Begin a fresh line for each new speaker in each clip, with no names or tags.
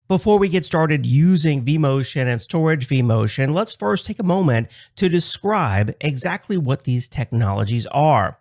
Before we get started using vMotion and storage vMotion, let's first take a moment to describe exactly what these technologies are.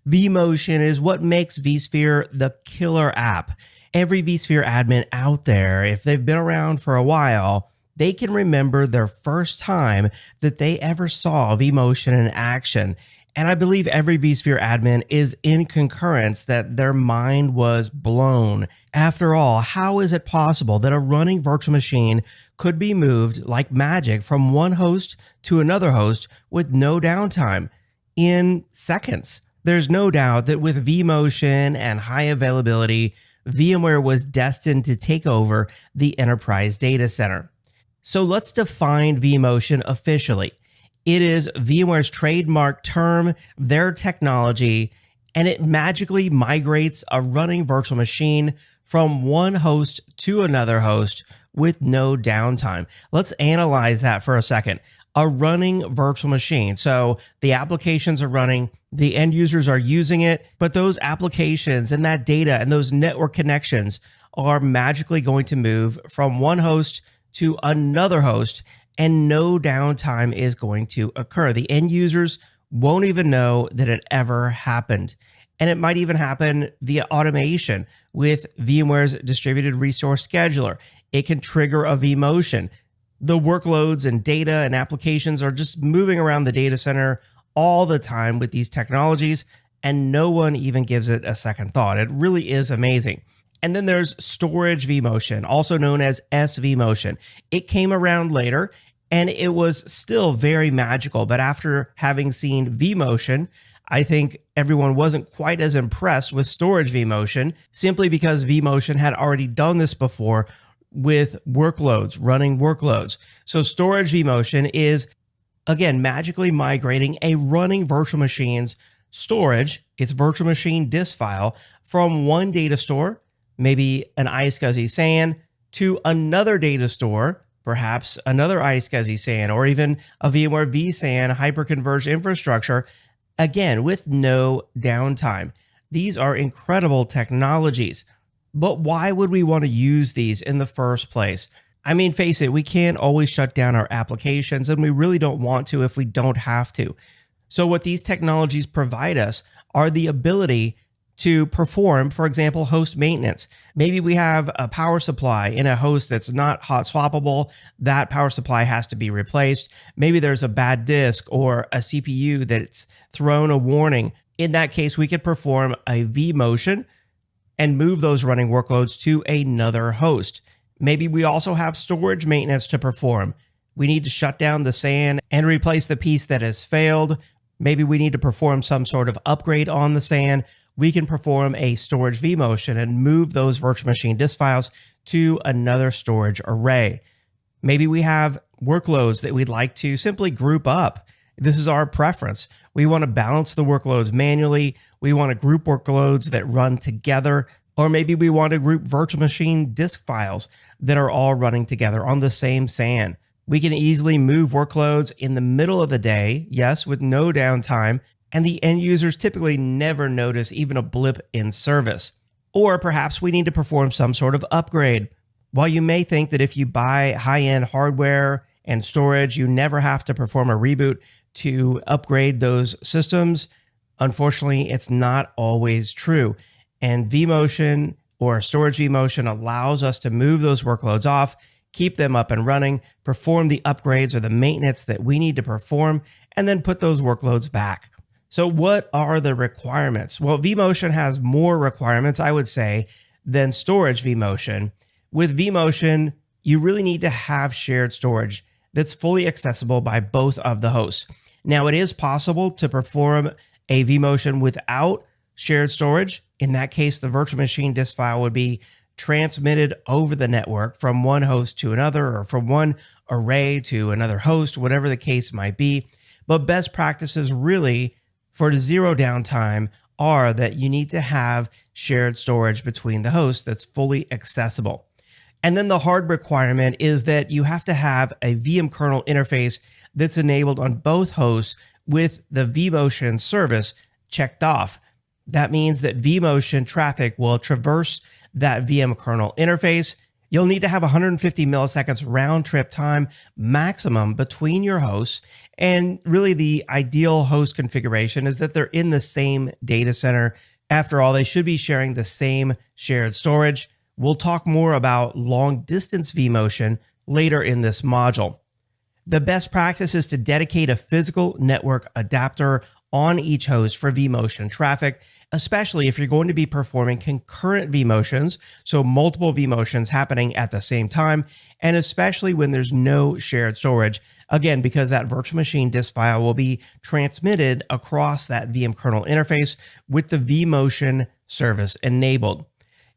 vMotion is what makes vSphere the killer app. Every vSphere admin out there, if they've been around for a while, they can remember their first time that they ever saw vMotion in action. And I believe every vSphere admin is in concurrence that their mind was blown. After all, how is it possible that a running virtual machine could be moved like magic from one host to another host with no downtime in seconds? There's no doubt that with vMotion and high availability, VMware was destined to take over the enterprise data center. So let's define vMotion officially. It is VMware's trademark term, their technology, and it magically migrates a running virtual machine from one host to another host with no downtime. Let's analyze that for a second. A running virtual machine. So the applications are running, the end users are using it, but those applications and that data and those network connections are magically going to move from one host to another host, and no downtime is going to occur. The end users won't even know that it ever happened. And it might even happen via automation with VMware's distributed resource scheduler. It can trigger a vMotion. The workloads and data and applications are just moving around the data center all the time with these technologies, and no one even gives it a second thought. It really is amazing. And then there's storage vMotion, also known as SVMotion. It came around later, and it was still very magical. But after having seen vMotion, I think everyone wasn't quite as impressed with storage vMotion, simply because vMotion had already done this before with workloads, running workloads. So storage vMotion is, again, magically migrating a running virtual machine's storage, its virtual machine disk file, from one data store, maybe an iSCSI SAN, to another data store, perhaps another iSCSI SAN, or even a VMware vSAN hyperconverged infrastructure, again, with no downtime. These are incredible technologies. But why would we want to use these in the first place? I mean, face it, we can't always shut down our applications, and we really don't want to if we don't have to. So what these technologies provide us are the ability to perform, for example, host maintenance. Maybe we have a power supply in a host that's not hot swappable. That power supply has to be replaced. Maybe there's a bad disk or a CPU that's thrown a warning. In that case, we could perform a vMotion and move those running workloads to another host. Maybe we also have storage maintenance to perform. We need to shut down the SAN and replace the piece that has failed. Maybe we need to perform some sort of upgrade on the SAN. We can perform a storage vMotion and move those virtual machine disk files to another storage array. Maybe we have workloads that we'd like to simply group up. This is our preference. We want to balance the workloads manually. We want to group workloads that run together, or maybe we want to group virtual machine disk files that are all running together on the same SAN. We can easily move workloads in the middle of the day, yes, with no downtime, and the end users typically never notice even a blip in service. Or perhaps we need to perform some sort of upgrade. While you may think that if you buy high-end hardware and storage, you never have to perform a reboot to upgrade those systems, unfortunately, it's not always true. And vMotion or storage vMotion allows us to move those workloads off, keep them up and running, perform the upgrades or the maintenance that we need to perform, and then put those workloads back. So what are the requirements? Well, vMotion has more requirements, I would say, than storage vMotion. With vMotion, you really need to have shared storage that's fully accessible by both of the hosts. Now, it is possible to perform a vMotion without shared storage. In that case, the virtual machine disk file would be transmitted over the network from one host to another, or from one array to another host, whatever the case might be. But best practices really for zero downtime are that you need to have shared storage between the hosts that's fully accessible. And then the hard requirement is that you have to have a VM kernel interface that's enabled on both hosts with the vMotion service checked off. That means that vMotion traffic will traverse that VM kernel interface. You'll need to have 150 milliseconds round trip time maximum between your hosts. And really, the ideal host configuration is that they're in the same data center. After all, they should be sharing the same shared storage. We'll talk more about long distance vMotion later in this module. The best practice is to dedicate a physical network adapter on each host for vMotion traffic, especially if you're going to be performing concurrent vMotions, so multiple vMotions happening at the same time, and especially when there's no shared storage. Again, because that virtual machine disk file will be transmitted across that VM kernel interface with the vMotion service enabled.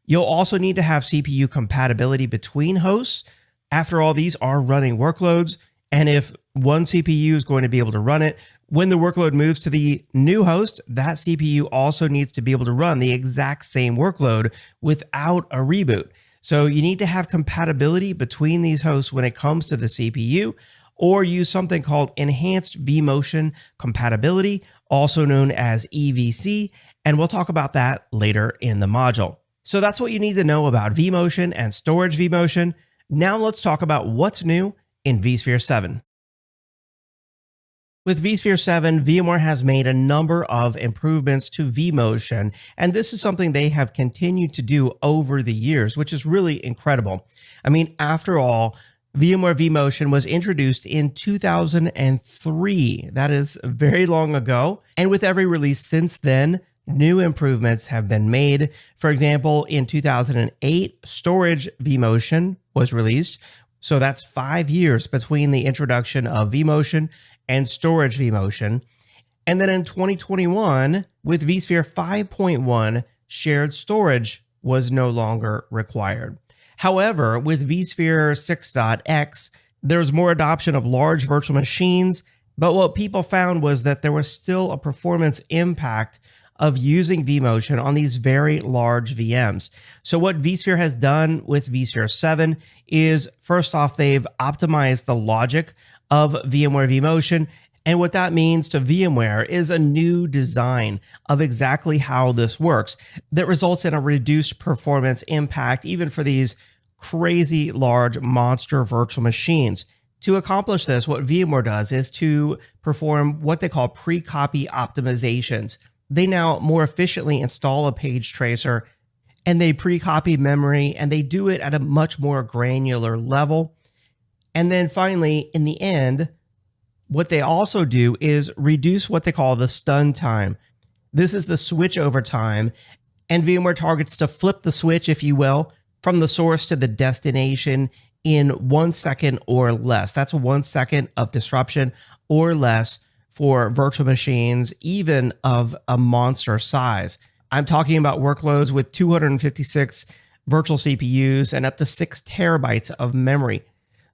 You'll also need to have CPU compatibility between hosts. After all, these are running workloads, and if one CPU is going to be able to run it, when the workload moves to the new host, that CPU also needs to be able to run the exact same workload without a reboot. So you need to have compatibility between these hosts when it comes to the CPU, or use something called Enhanced vMotion Compatibility, also known as EVC, and we'll talk about that later in the module. So that's what you need to know about vMotion and storage vMotion. Now let's talk about what's new in vSphere 7. With vSphere 7, VMware has made a number of improvements to vMotion, and this is something they have continued to do over the years, which is really incredible. I mean, after all, VMware vMotion was introduced in 2003. That is very long ago, and with every release since then, new improvements have been made. For example, in 2008, storage vMotion was released. So that's 5 years between the introduction of vMotion and storage vMotion. And then in 2021, with vSphere 5.1, shared storage was no longer required. However, with vSphere 6.x, there's more adoption of large virtual machines, but what people found was that there was still a performance impact of using vMotion on these very large VMs. So what vSphere has done with vSphere 7 is, first off, they've optimized the logic of VMware vMotion. And what that means to VMware is a new design of exactly how this works that results in a reduced performance impact, even for these crazy large monster virtual machines. To accomplish this, what VMware does is to perform what they call pre-copy optimizations. They now more efficiently install a page tracer, and they pre-copy memory, and they do it at a much more granular level. And then finally, in the end, what they also do is reduce what they call the stun time. This is the switch over time, and VMware targets to flip the switch, if you will, from the source to the destination in 1 second or less. That's 1 second of disruption or less for virtual machines, even of a monster size. I'm talking about workloads with 256 virtual CPUs and up to 6 terabytes of memory.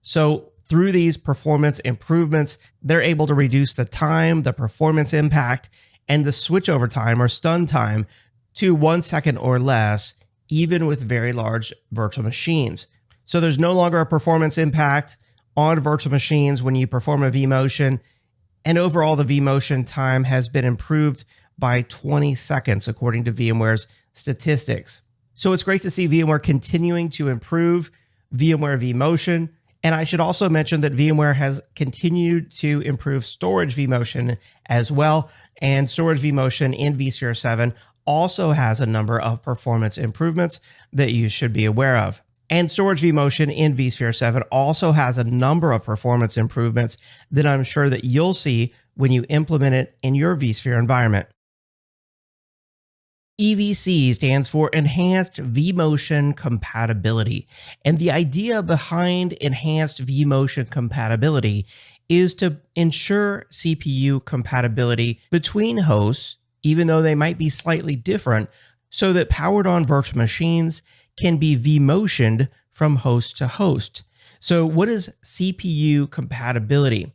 So through these performance improvements, they're able to reduce the time, the performance impact, and the switchover time or stun time to 1 second or less, even with very large virtual machines. So there's no longer a performance impact on virtual machines when you perform a vMotion. And overall, the vMotion time has been improved by 20 seconds, according to VMware's statistics. So it's great to see VMware continuing to improve VMware vMotion. And I should also mention that VMware has continued to improve storage vMotion as well. And storage vMotion in vSphere 7 also has a number of performance improvements that you should be aware of. And storage vMotion in vSphere 7 also has a number of performance improvements that I'm sure that you'll see when you implement it in your vSphere environment. EVC stands for Enhanced vMotion Compatibility. And the idea behind Enhanced vMotion Compatibility is to ensure CPU compatibility between hosts, even though they might be slightly different, so that powered on virtual machines can be vMotioned from host to host. So what is CPU compatibility?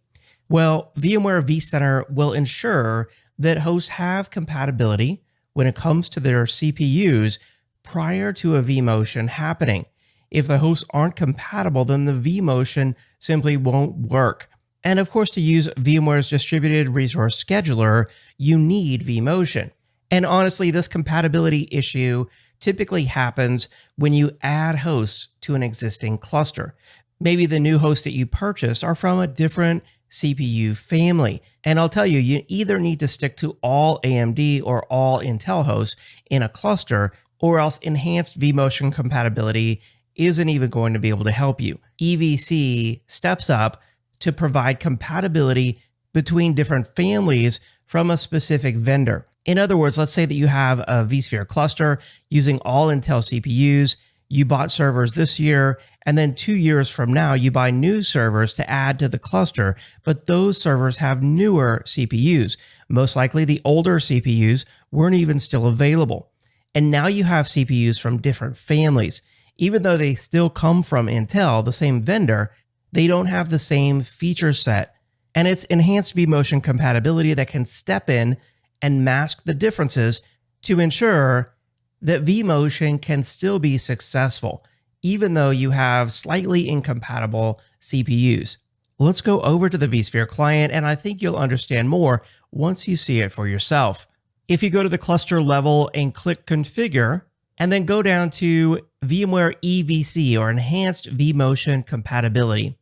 Well, VMware vCenter will ensure that hosts have compatibility when it comes to their CPUs prior to a vMotion happening. If the hosts aren't compatible, then the vMotion simply won't work. And of course, to use VMware's distributed resource scheduler, you need vMotion. And honestly, this compatibility issue typically happens when you add hosts to an existing cluster. Maybe the new hosts that you purchase are from a different CPU family. And I'll tell you, you either need to stick to all AMD or all Intel hosts in a cluster, or else enhanced vMotion compatibility isn't even going to be able to help you. EVC steps up to provide compatibility between different families from a specific vendor. In other words, let's say that you have a vSphere cluster using all Intel CPUs. You bought servers this year, and then 2 years from now, you buy new servers to add to the cluster, but those servers have newer CPUs. Most likely the older CPUs weren't even still available. And now you have CPUs from different families. Even though they still come from Intel, the same vendor, they don't have the same feature set. And it's enhanced vMotion compatibility that can step in and mask the differences to ensure that vMotion can still be successful, even though you have slightly incompatible CPUs. Let's go over to the vSphere client, and I think you'll understand more once you see it for yourself. If you go to the cluster level and click Configure, and then go down to VMware EVC or Enhanced vMotion Compatibility,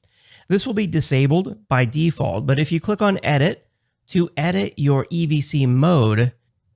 this will be disabled by default, but if you click on Edit to edit your EVC mode,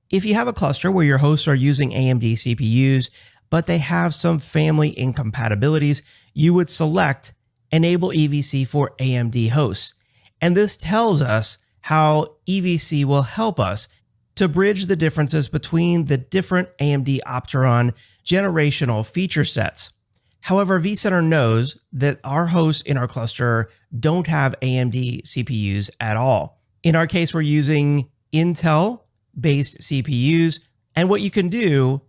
if you have a cluster where your hosts are using AMD CPUs, but they have some family incompatibilities, you would select Enable EVC for AMD hosts. And this tells us how EVC will help us to bridge the differences between the different AMD Opteron generational feature sets. However, vCenter knows that our hosts in our cluster don't have AMD CPUs at all. In our case, we're using Intel-based CPUs, and what you can do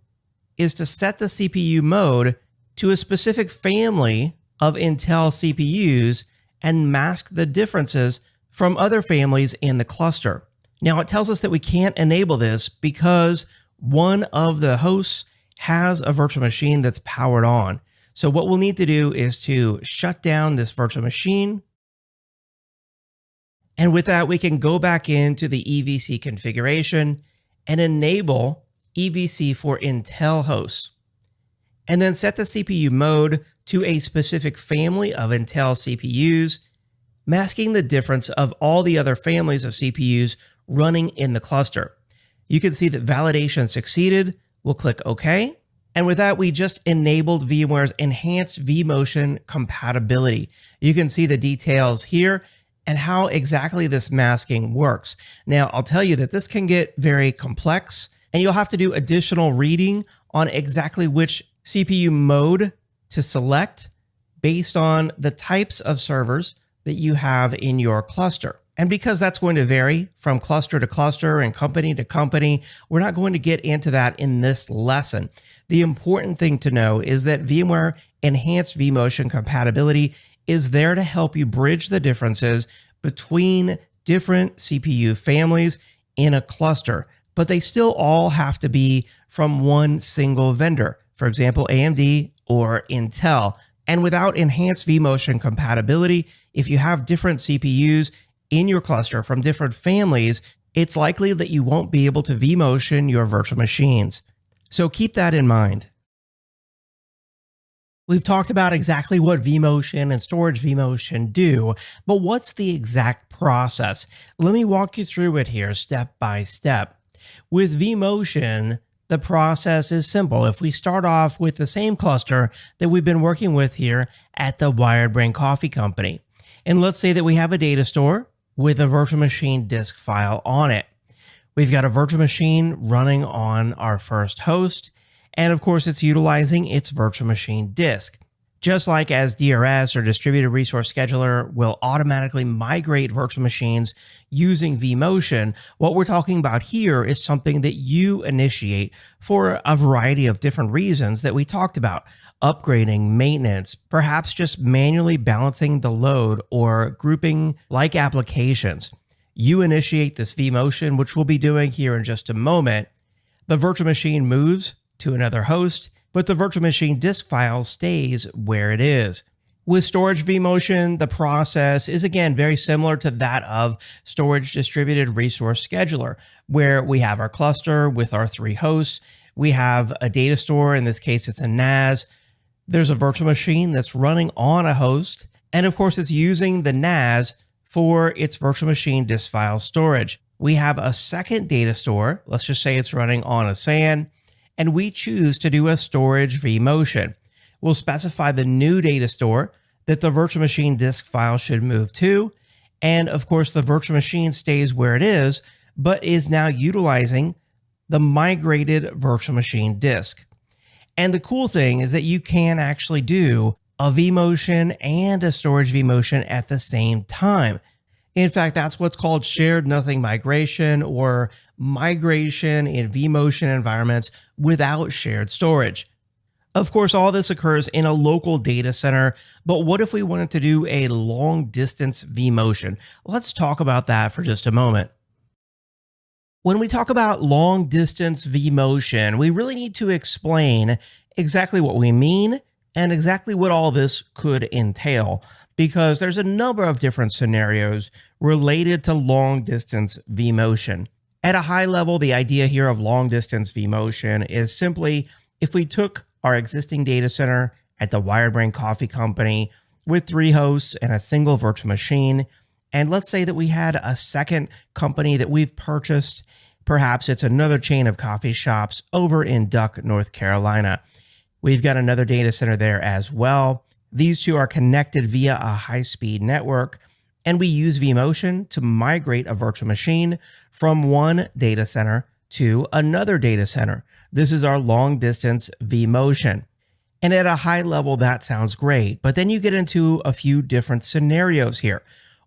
is to set the CPU mode to a specific family of Intel CPUs and mask the differences from other families in the cluster. Now, it tells us that we can't enable this because one of the hosts has a virtual machine that's powered on. So what we'll need to do is to shut down this virtual machine. And with that, we can go back into the EVC configuration and enable EVC for Intel hosts. And then set the CPU mode to a specific family of Intel CPUs, masking the difference of all the other families of CPUs running in the cluster. You can see that validation succeeded. We'll click OK. And with that, we just enabled VMware's enhanced vMotion compatibility. You can see the details here and how exactly this masking works. Now, I'll tell you that this can get very complex, and you'll have to do additional reading on exactly which CPU mode to select based on the types of servers that you have in your cluster. And because that's going to vary from cluster to cluster and company to company, we're not going to get into that in this lesson. The important thing to know is that VMware Enhanced vMotion Compatibility is there to help you bridge the differences between different CPU families in a cluster, but they still all have to be from one single vendor, for example, AMD or Intel. And without Enhanced vMotion Compatibility, if you have different CPUs in your cluster from different families, it's likely that you won't be able to vMotion your virtual machines. So keep that in mind. We've talked about exactly what vMotion and storage vMotion do, but what's the exact process? Let me walk you through it here step by step. With vMotion, the process is simple. If we start off with the same cluster that we've been working with here at the Wired Brain Coffee Company, and let's say that we have a data store with a virtual machine disk file on it. We've got a virtual machine running on our first host, and of course it's utilizing its virtual machine disk. Just like as DRS or Distributed Resource Scheduler will automatically migrate virtual machines using vMotion, what we're talking about here is something that you initiate for a variety of different reasons that we talked about. Upgrading, maintenance, perhaps just manually balancing the load or grouping like applications. You initiate this vMotion, which we'll be doing here in just a moment. The virtual machine moves to another host, but the virtual machine disk file stays where it is. With storage vMotion, the process is again very similar to that of storage distributed resource scheduler, where we have our cluster with our 3 hosts. We have a data store. In this case, it's a NAS. There's a virtual machine that's running on a host. And of course, it's using the NAS for its virtual machine disk file storage. We have a second data store. Let's just say it's running on a SAN, and we choose to do a storage vMotion. We'll specify the new data store that the virtual machine disk file should move to. And of course, the virtual machine stays where it is, but is now utilizing the migrated virtual machine disk. And the cool thing is that you can actually do a vMotion and a storage vMotion at the same time. In fact, that's what's called shared nothing migration, or migration in vMotion environments without shared storage. Of course, all this occurs in a local data center, but what if we wanted to do a long distance vMotion? Let's talk about that for just a moment. When we talk about long distance vMotion, we really need to explain exactly what we mean and exactly what all this could entail, because there's a number of different scenarios related to long distance vMotion. At a high level, the idea here of long distance vMotion is simply if we took our existing data center at the Wired Brain Coffee Company with 3 hosts and a single virtual machine, and let's say that we had a second company that we've purchased. Perhaps it's another chain of coffee shops over in Duck, North Carolina. We've got another data center there as well. These two are connected via a high-speed network, and we use vMotion to migrate a virtual machine from one data center to another data center. This is our long-distance vMotion. And at a high level, that sounds great, but then you get into a few different scenarios here.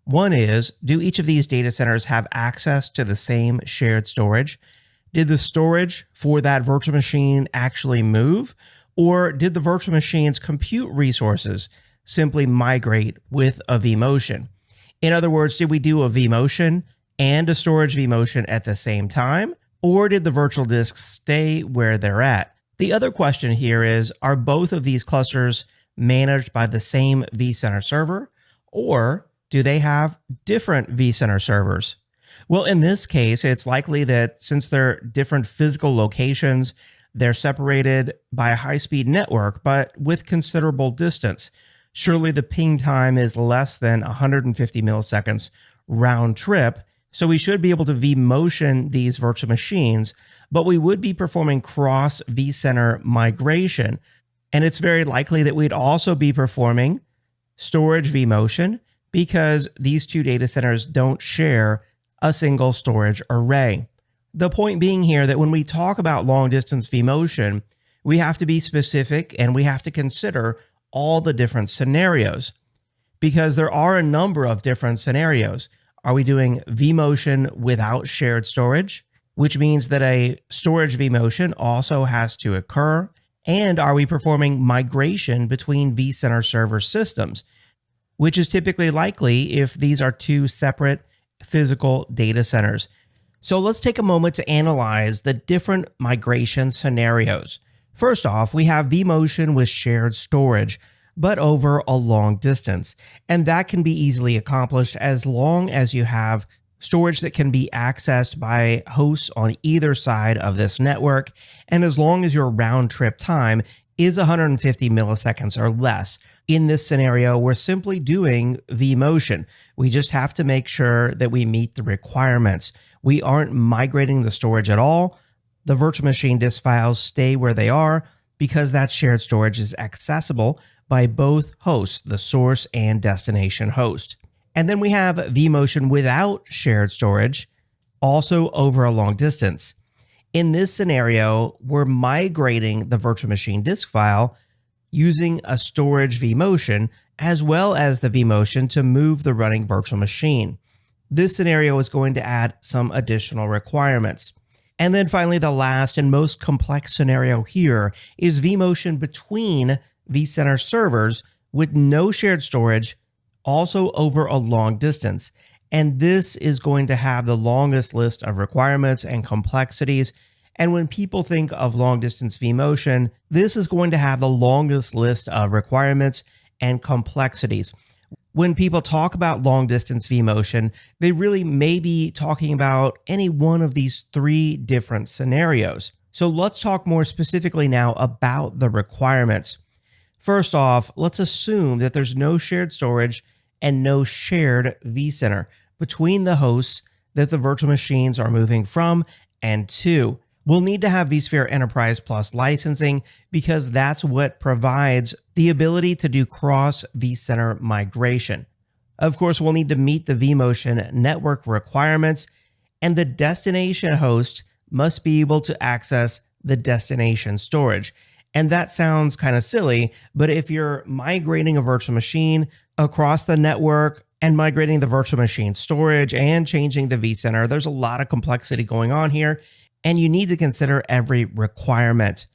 One is, do each of these data centers have access to the same shared storage? Did the storage for that virtual machine actually move? Or did the virtual machine's compute resources simply migrate with a vMotion? In other words, did we do a vMotion and a storage vMotion at the same time? Or did the virtual disks stay where they're at? The other question here is, are both of these clusters managed by the same vCenter server? Or do they have different vCenter servers? Well, in this case, it's likely that since they're different physical locations, they're separated by a high-speed network, but with considerable distance. Surely the ping time is less than 150 milliseconds round trip, so we should be able to vMotion these virtual machines, but we would be performing cross vCenter migration. And it's very likely that we'd also be performing storage vMotion, because these two data centers don't share a single storage array. The point being here that when we talk about long distance vMotion, we have to be specific and we have to consider all the different scenarios, because there are a number of different scenarios. Are we doing vMotion without shared storage, which means that a storage vMotion also has to occur? And are we performing migration between vCenter server systems, which is typically likely if these are two separate physical data centers? So let's take a moment to analyze the different migration scenarios. First off, we have vMotion with shared storage, but over a long distance. And that can be easily accomplished as long as you have storage that can be accessed by hosts on either side of this network, and as long as your round trip time is 150 milliseconds or less. In this scenario, we're simply doing vMotion. We just have to make sure that we meet the requirements. We aren't migrating the storage at all. The virtual machine disk files stay where they are because that shared storage is accessible by both hosts, the source and destination host. And then we have vMotion without shared storage, also over a long distance. In this scenario, we're migrating the virtual machine disk file using a storage vMotion as well as the vMotion to move the running virtual machine. This scenario is going to add some additional requirements. And then finally, the last and most complex scenario here is vMotion between vCenter servers with no shared storage, also over a long distance. And this is going to have the longest list of requirements and complexities. And when people think of long distance vMotion, this is going to have the longest list of requirements and complexities. When people talk about long distance vMotion, they really may be talking about any one of these three different scenarios. So let's talk more specifically now about the requirements. First off, let's assume that there's no shared storage and no shared vCenter between the hosts that the virtual machines are moving from and to. We'll need to have vSphere Enterprise Plus licensing because that's what provides the ability to do cross vCenter migration. Of course, we'll need to meet the vMotion network requirements, and the destination host must be able to access the destination storage. And that sounds kind of silly, but if you're migrating a virtual machine across the network and migrating the virtual machine storage and changing the vCenter, there's a lot of complexity going on here, and you need to consider every requirement.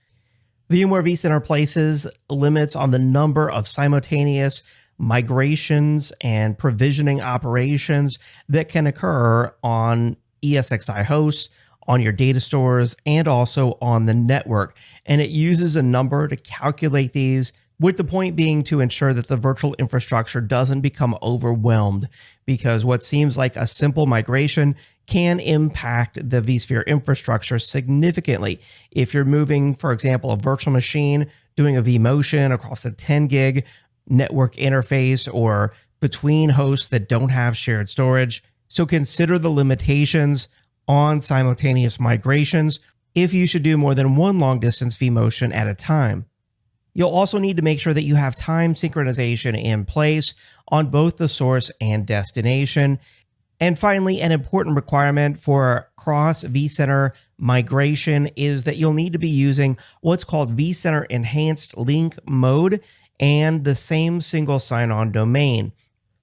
VMware vCenter places limits on the number of simultaneous migrations and provisioning operations that can occur on ESXi hosts, on your data stores, and also on the network. And it uses a number to calculate these, with the point being to ensure that the virtual infrastructure doesn't become overwhelmed, because what seems like a simple migration can impact the vSphere infrastructure significantly. If you're moving, for example, a virtual machine, doing a vMotion across a 10 gig network interface or between hosts that don't have shared storage. So consider the limitations on simultaneous migrations if you should do more than one long distance vMotion at a time. You'll also need to make sure that you have time synchronization in place on both the source and destination. And finally, an important requirement for cross vCenter migration is that you'll need to be using what's called vCenter Enhanced Link Mode and the same single sign-on domain.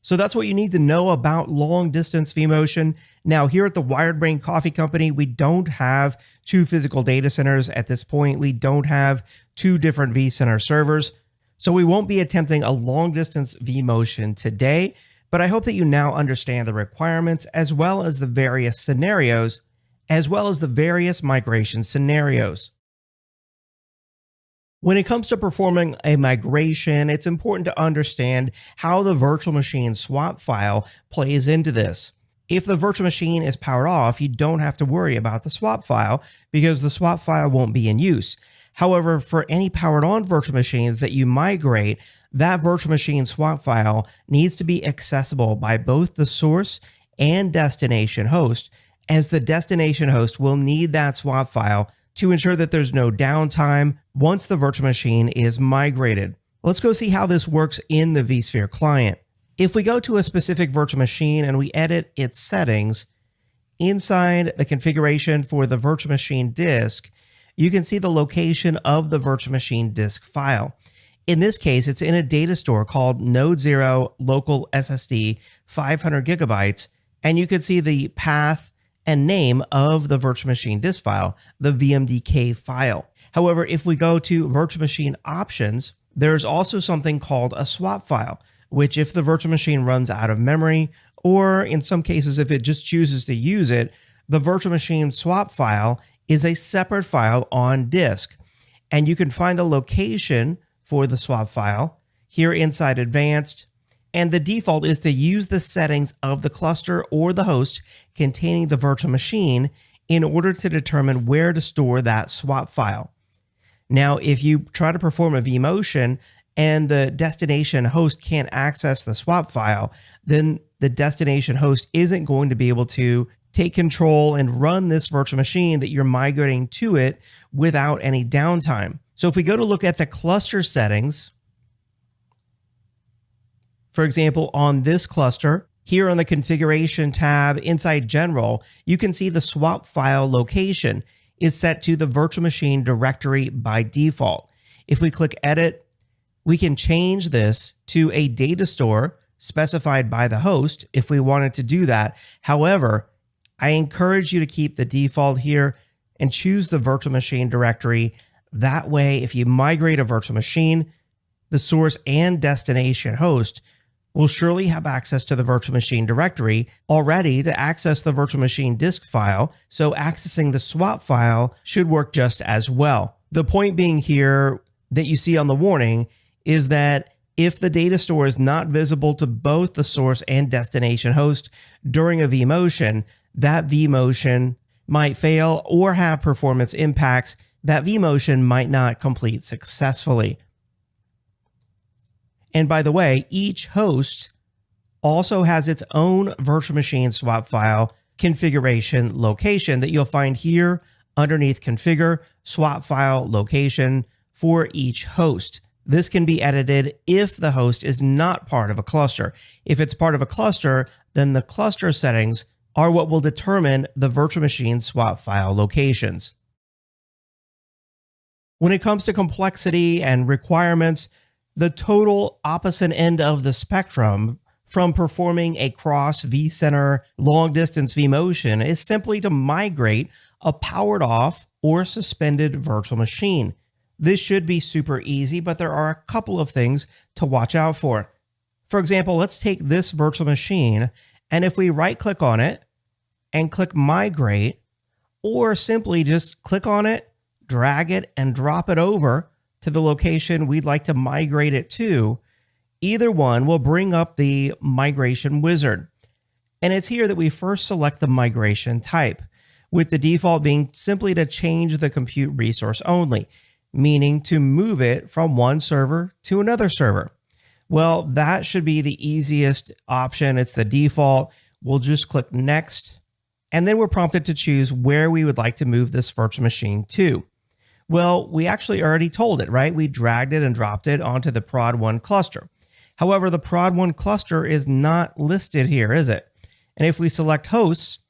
So that's what you need to know about long-distance vMotion. Now, here at the Wired Brain Coffee Company, we don't have two physical data centers at this point. We don't have two different vCenter servers. So we won't be attempting a long-distance vMotion today, but I hope that you now understand the requirements as well as the various scenarios, as well as the various migration scenarios. When it comes to performing a migration, it's important to understand how the virtual machine swap file plays into this. If the virtual machine is powered off, you don't have to worry about the swap file because the swap file won't be in use. However, for any powered on virtual machines that you migrate, that virtual machine swap file needs to be accessible by both the source and destination host, as the destination host will need that swap file to ensure that there's no downtime once the virtual machine is migrated. Let's go see how this works in the vSphere client. If we go to a specific virtual machine and we edit its settings, inside the configuration for the virtual machine disk, you can see the location of the virtual machine disk file. In this case, it's in a data store called Node 0 Local SSD 500 gigabytes, and you can see the path and name of the virtual machine disk file, the VMDK file. However, if we go to virtual machine options, there's also something called a swap file, which if the virtual machine runs out of memory, or in some cases, if it just chooses to use it, the virtual machine swap file is a separate file on disk. And you can find the location for the swap file here inside Advanced. And the default is to use the settings of the cluster or the host containing the virtual machine in order to determine where to store that swap file. Now, if you try to perform a vMotion and the destination host can't access the swap file, then the destination host isn't going to be able to take control and run this virtual machine that you're migrating to it without any downtime. So if we go to look at the cluster settings, for example, on this cluster, here on the configuration tab inside general, you can see the swap file location is set to the virtual machine directory by default. If we click edit, we can change this to a data store specified by the host if we wanted to do that. However, I encourage you to keep the default here and choose the virtual machine directory. That way, if you migrate a virtual machine, the source and destination host will surely have access to the virtual machine directory already to access the virtual machine disk file, so accessing the swap file should work just as well. The point being here that you see on the warning is that if the data store is not visible to both the source and destination host during a vMotion, that vMotion might fail or have performance impacts that vMotion might not complete successfully. And by the way, each host also has its own virtual machine swap file configuration location that you'll find here underneath Configure, Swap File Location for each host. This can be edited if the host is not part of a cluster. If it's part of a cluster, then the cluster settings are what will determine the virtual machine swap file locations. When it comes to complexity and requirements, the total opposite end of the spectrum from performing a cross vCenter long-distance vMotion is simply to migrate a powered off or suspended virtual machine. This should be super easy, but there are a couple of things to watch out for. For example, let's take this virtual machine, and if we right-click on it and click Migrate, or simply just click on it, drag it, and drop it over to the location we'd like to migrate it to, either one will bring up the migration wizard. And it's here that we first select the migration type, with the default being simply to change the compute resource only, meaning to move it from one server to another server. Well, that should be the easiest option. It's the default. We'll just click Next, and then we're prompted to choose where we would like to move this virtual machine to. Well, we actually already told it, right? We dragged it and dropped it onto the prod1 cluster. However, the prod1 cluster is not listed here, is it? And if we select hosts,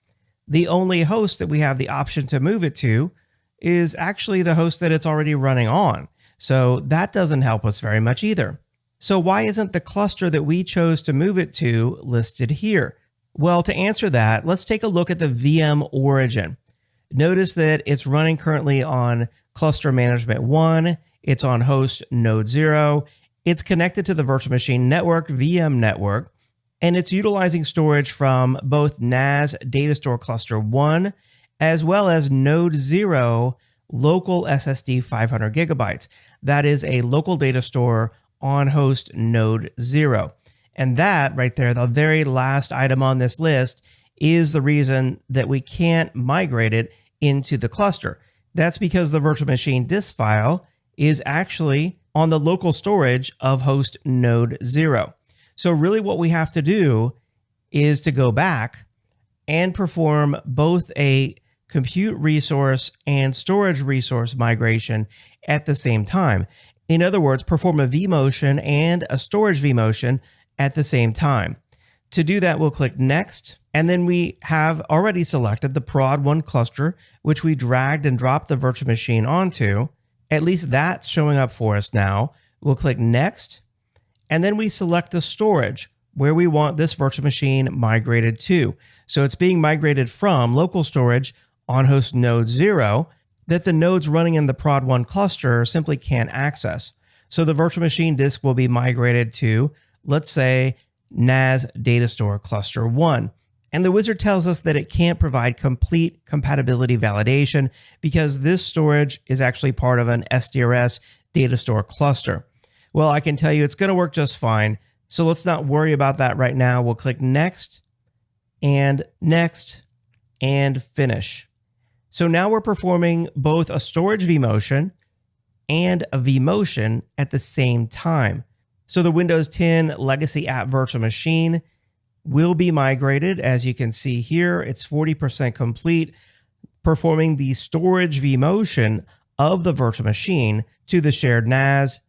the only host that we have the option to move it to is actually the host that it's already running on. So that doesn't help us very much either. So why isn't the cluster that we chose to move it to listed here? Well, to answer that, let's take a look at the VM origin. Notice that it's running currently on cluster management 1. It's on host node 0. It's connected to the virtual machine network, VM network, and it's utilizing storage from both NAS data store cluster 1 as well as node 0 local SSD 500 gigabytes. That is a local data store on host node 0. And that right there, the very last item on this list, is the reason that we can't migrate it into the cluster. That's because the virtual machine disk file is actually on the local storage of host node 0. So really what we have to do is to go back and perform both a compute resource and storage resource migration at the same time. In other words, perform a vMotion and a storage vMotion at the same time. To do that, we'll click Next, and then we have already selected the prod1 cluster, which we dragged and dropped the virtual machine onto. At least that's showing up for us now. We'll click Next, and then we select the storage where we want this virtual machine migrated to. So it's being migrated from local storage on host node 0 that the nodes running in the prod1 cluster simply can't access. So the virtual machine disk will be migrated to, let's say, NAS data store cluster 1. And the wizard tells us that it can't provide complete compatibility validation because this storage is actually part of an SDRS data store cluster. Well, I can tell you it's going to work just fine. So let's not worry about that right now. We'll click Next and Finish. So now we're performing both a storage vMotion and a vMotion at the same time. So the Windows 10 legacy app virtual machine will be migrated. As you can see here, it's 40% complete, performing the storage vMotion of the virtual machine to the shared NAS,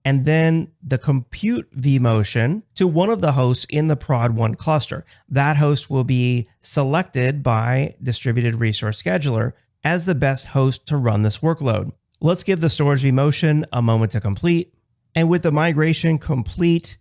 and then the compute vMotion to one of the hosts in the prod1 cluster. That host will be selected by Distributed Resource Scheduler as the best host to run this workload. Let's give the storage vMotion a moment to complete. And with the migration complete,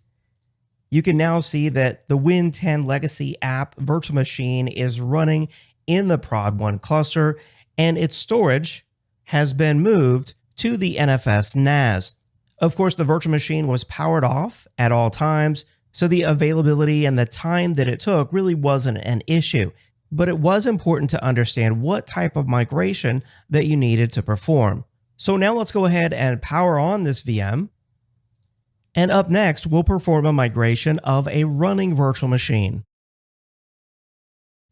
you can now see that the Win 10 legacy app virtual machine is running in the prod1 cluster, and its storage has been moved to the NFS NAS. Of course, the virtual machine was powered off at all times, so the availability and the time that it took really wasn't an issue. But it was important to understand what type of migration that you needed to perform. So now let's go ahead and power on this VM. And up next, we'll perform a migration of a running virtual machine.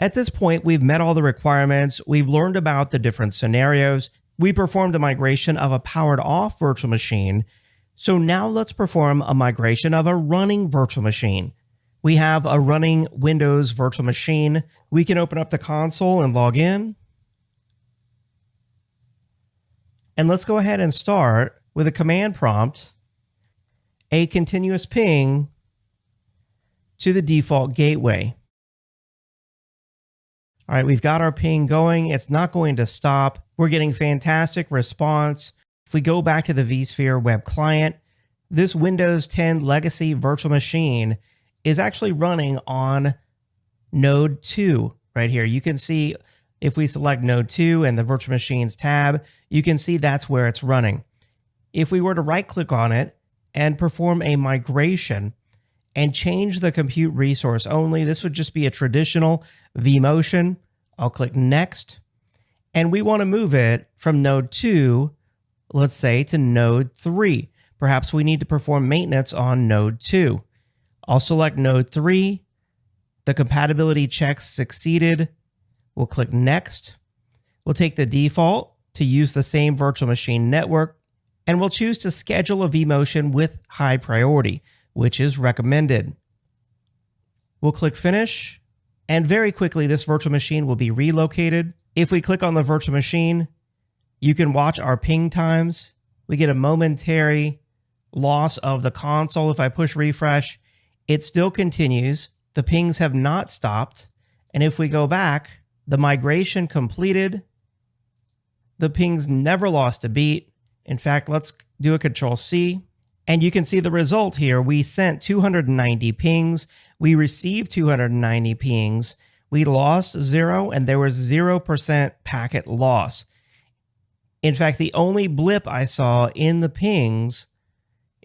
At this point, we've met all the requirements. We've learned about the different scenarios. We performed a migration of a powered off virtual machine. So now let's perform a migration of a running virtual machine. We have a running Windows virtual machine. We can open up the console and log in. And let's go ahead and start with a command prompt, a continuous ping to the default gateway. All right, we've got our ping going. It's not going to stop. We're getting fantastic response. If we go back to the vSphere web client, this Windows 10 legacy virtual machine is actually running on node 2 right here. You can see if we select node 2 and the virtual machines tab, you can see that's where it's running. If we were to right click on it and perform a migration and change the compute resource only, this would just be a traditional vMotion. I'll click next. And we want to move it from node 2, let's say, to node 3. Perhaps we need to perform maintenance on node 2. I'll select node 3. The compatibility checks succeeded. We'll click next. We'll take the default to use the same virtual machine network, and we'll choose to schedule a vMotion with high priority, which is recommended. We'll click finish, and very quickly this virtual machine will be relocated. If we click on the virtual machine, you can watch our ping times. We get a momentary loss of the console. If I push refresh, it still continues. The pings have not stopped. And if we go back, the migration completed. The pings never lost a beat. In fact, let's do a Control-C. And you can see the result here. We sent 290 pings. We received 290 pings. We lost 0, and there was 0% packet loss. In fact, the only blip I saw in the pings,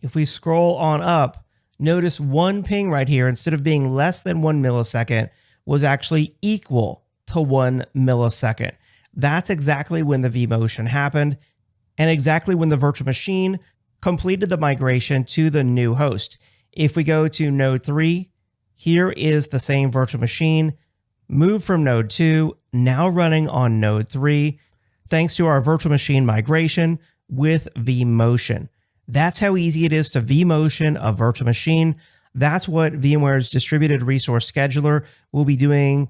if we scroll on up, notice one ping right here, instead of being less than 1 millisecond, was actually equal to 1 millisecond. That's exactly when the vMotion happened, and exactly when the virtual machine completed the migration to the new host. If we go to node 3, here is the same virtual machine, moved from node 2, now running on node 3, thanks to our virtual machine migration with vMotion. That's how easy it is to vMotion a virtual machine. That's what VMware's distributed resource scheduler will be doing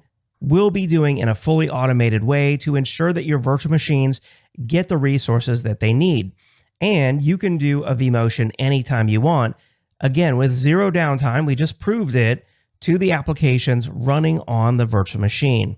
in a fully automated way to ensure that your virtual machines get the resources that they need. And you can do a vMotion anytime you want. Again, with zero downtime, we just proved it to the applications running on the virtual machine.